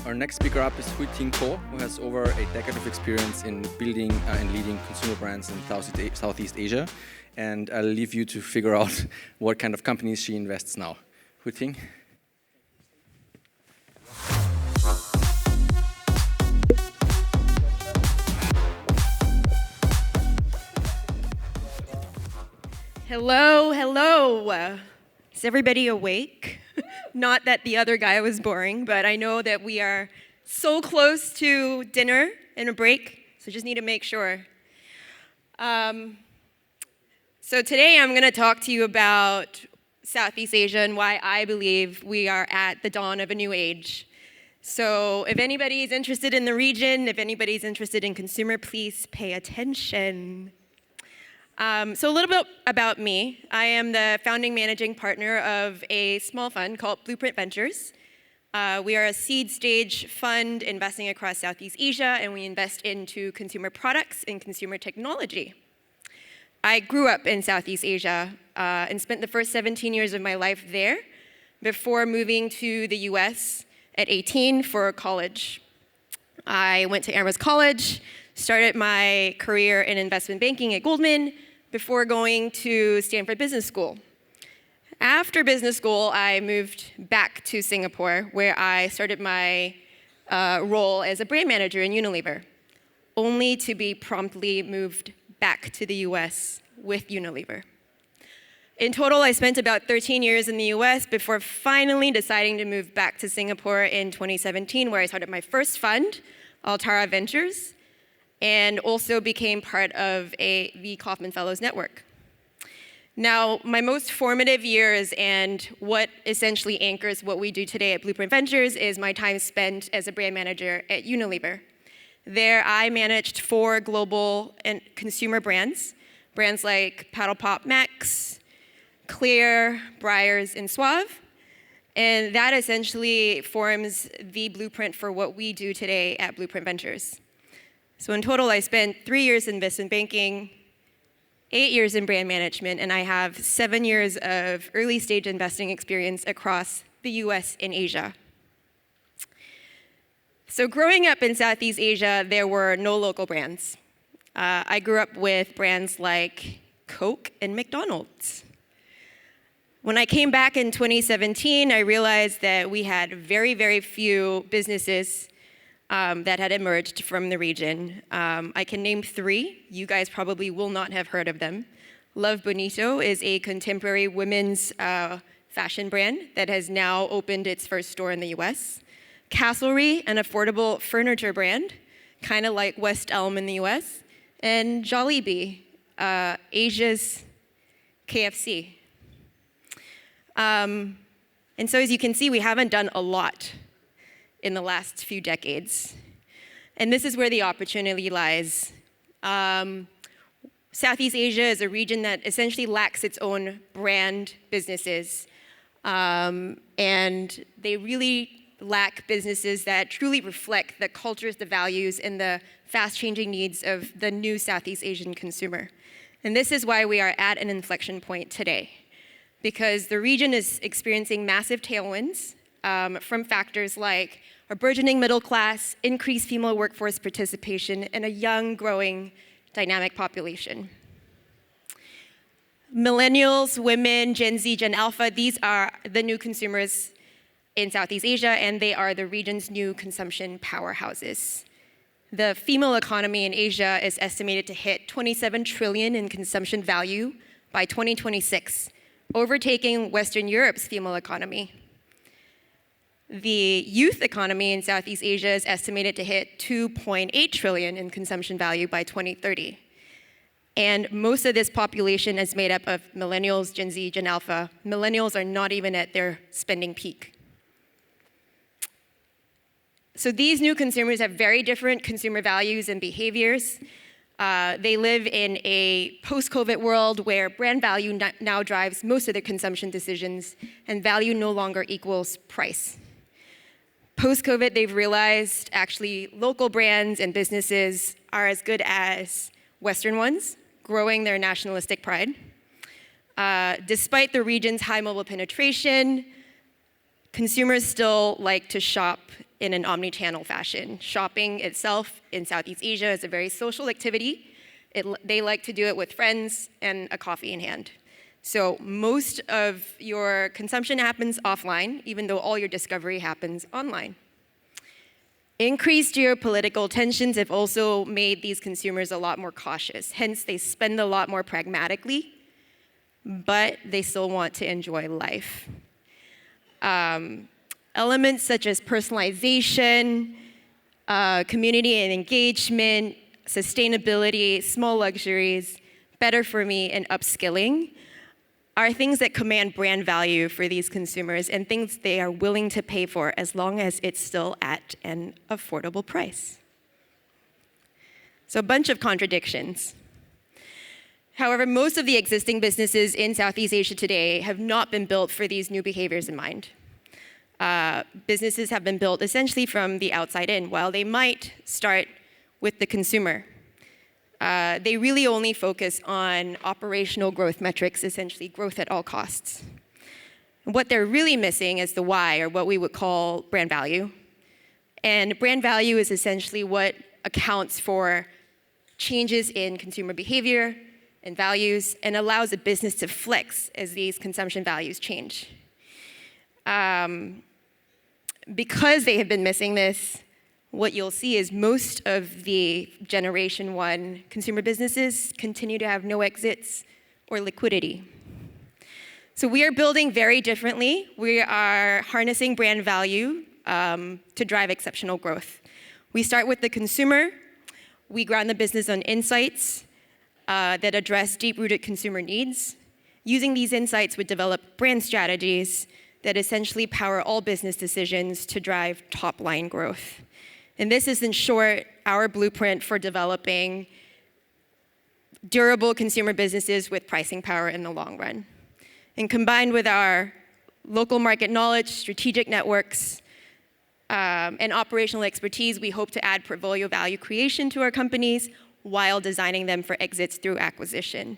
Our next speaker up is Huiting, who has over a decade of experience in building and leading consumer brands in Southeast Asia. And I'll leave you to figure out what kind of companies she invests now. Huiting. Hello, hello. Is everybody awake? Not that the other guy was boring, but I know that we are so close to dinner and a break, so just need to make sure. So today I'm going to talk to you about Southeast Asia and why I believe we are at the dawn of a new age. So if anybody's interested in the region, if anybody's interested in consumer, please pay attention. So a little bit about me. I am the founding managing partner of a small fund called Blueprint Ventures. We are a seed stage fund investing across Southeast Asia, and we invest into consumer products and consumer technology. I grew up in Southeast Asia and spent the first 17 years of my life there before moving to the US at 18 for college. I went to Amherst College, started my career in investment banking at Goldman before going to Stanford Business School. After business school, I moved back to Singapore, where I started my role as a brand manager in Unilever, only to be promptly moved back to the US with Unilever. In total, I spent about 13 years in the US before finally deciding to move back to Singapore in 2017, where I started my first fund, Altara Ventures, and also became part of the Kauffman Fellows Network. Now, my most formative years and what essentially anchors what we do today at Blueprint Ventures is my time spent as a brand manager at Unilever. There, I managed 4 global and consumer brands like Paddle Pop Max, Clear, Breyers, and Suave. And that essentially forms the blueprint for what we do today at Blueprint Ventures. So in total, I spent 3 years in investment banking, 8 years in brand management, and I have 7 years of early stage investing experience across the US and Asia. So growing up in Southeast Asia, there were no local brands. I grew up with brands like Coke and McDonald's. When I came back in 2017, I realized that we had very, very few businesses that had emerged from the region. I can name 3. You guys probably will not have heard of them. Love Bonito is a contemporary women's fashion brand that has now opened its first store in the US. Castlery, an affordable furniture brand, kind of like West Elm in the US. And Jollibee, Asia's KFC. And so as you can see, we haven't done a lot in the last few decades. And this is where the opportunity lies. Southeast Asia is a region that essentially lacks its own brand businesses. And they really lack businesses that truly reflect the cultures, the values, and the fast-changing needs of the new Southeast Asian consumer. And this is why we are at an inflection point today, because the region is experiencing massive tailwinds from factors like a burgeoning middle class, increased female workforce participation, and a young, growing, dynamic population. Millennials, women, Gen Z, Gen Alpha, these are the new consumers in Southeast Asia, and they are the region's new consumption powerhouses. The female economy in Asia is estimated to hit 27 trillion in consumption value by 2026, overtaking Western Europe's female economy. The youth economy in Southeast Asia is estimated to hit 2.8 trillion in consumption value by 2030. And most of this population is made up of millennials, Gen Z, Gen Alpha. Millennials are not even at their spending peak. So these new consumers have very different consumer values and behaviors. They live in a post-COVID world where brand value now drives most of their consumption decisions, and value no longer equals price. Post-COVID, they've realized actually local brands and businesses are as good as Western ones, growing their nationalistic pride. Despite the region's high mobile penetration, consumers still like to shop in an omni-channel fashion. Shopping itself in Southeast Asia is a very social activity. They like to do it with friends and a coffee in hand. So most of your consumption happens offline, even though all your discovery happens online. Increased geopolitical tensions have also made these consumers a lot more cautious. Hence, they spend a lot more pragmatically, but they still want to enjoy life. Elements such as personalization, community and engagement, sustainability, small luxuries, better for me, and upskilling are things that command brand value for these consumers and things they are willing to pay for as long as it's still at an affordable price. So a bunch of contradictions. However, most of the existing businesses in Southeast Asia today have not been built for these new behaviors in mind. Businesses have been built essentially from the outside in. While they might start with the consumer, they really only focus on operational growth metrics, essentially growth at all costs. What they're really missing is the why, or what we would call brand value. And brand value is essentially what accounts for changes in consumer behavior and values and allows a business to flex as these consumption values change. Because they have been missing this, what you'll see is most of the Generation 1 consumer businesses continue to have no exits or liquidity. So we are building very differently. We are harnessing brand value to drive exceptional growth. We start with the consumer. We ground the business on insights that address deep-rooted consumer needs. Using these insights, we develop brand strategies that essentially power all business decisions to drive top-line growth. And this is, in short, our blueprint for developing durable consumer businesses with pricing power in the long run. And combined with our local market knowledge, strategic networks, and operational expertise, we hope to add portfolio value creation to our companies while designing them for exits through acquisition.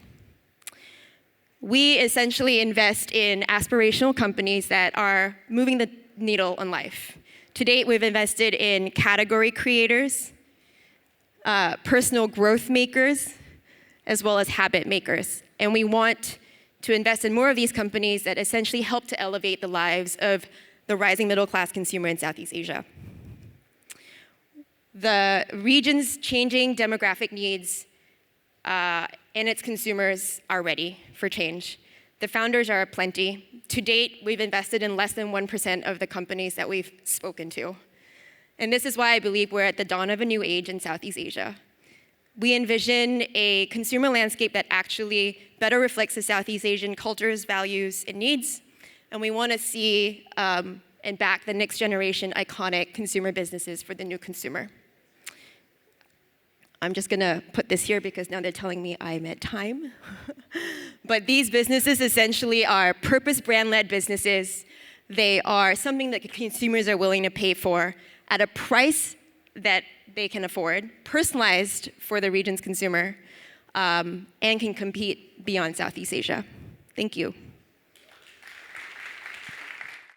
We essentially invest in aspirational companies that are moving the needle on life. To date, we've invested in category creators, personal growth makers, as well as habit makers. And we want to invest in more of these companies that essentially help to elevate the lives of the rising middle-class consumer in Southeast Asia. The region's changing demographic needs and its consumers are ready for change. The founders are aplenty. To date, we've invested in less than 1% of the companies that we've spoken to. And this is why I believe we're at the dawn of a new age in Southeast Asia. We envision a consumer landscape that actually better reflects the Southeast Asian cultures, values, and needs. And we want to see and back the next generation iconic consumer businesses for the new consumer. I'm just going to put this here because now they're telling me I'm at time. But these businesses essentially are purpose brand-led businesses. They are something that consumers are willing to pay for at a price that they can afford, personalized for the region's consumer, and can compete beyond Southeast Asia. Thank you.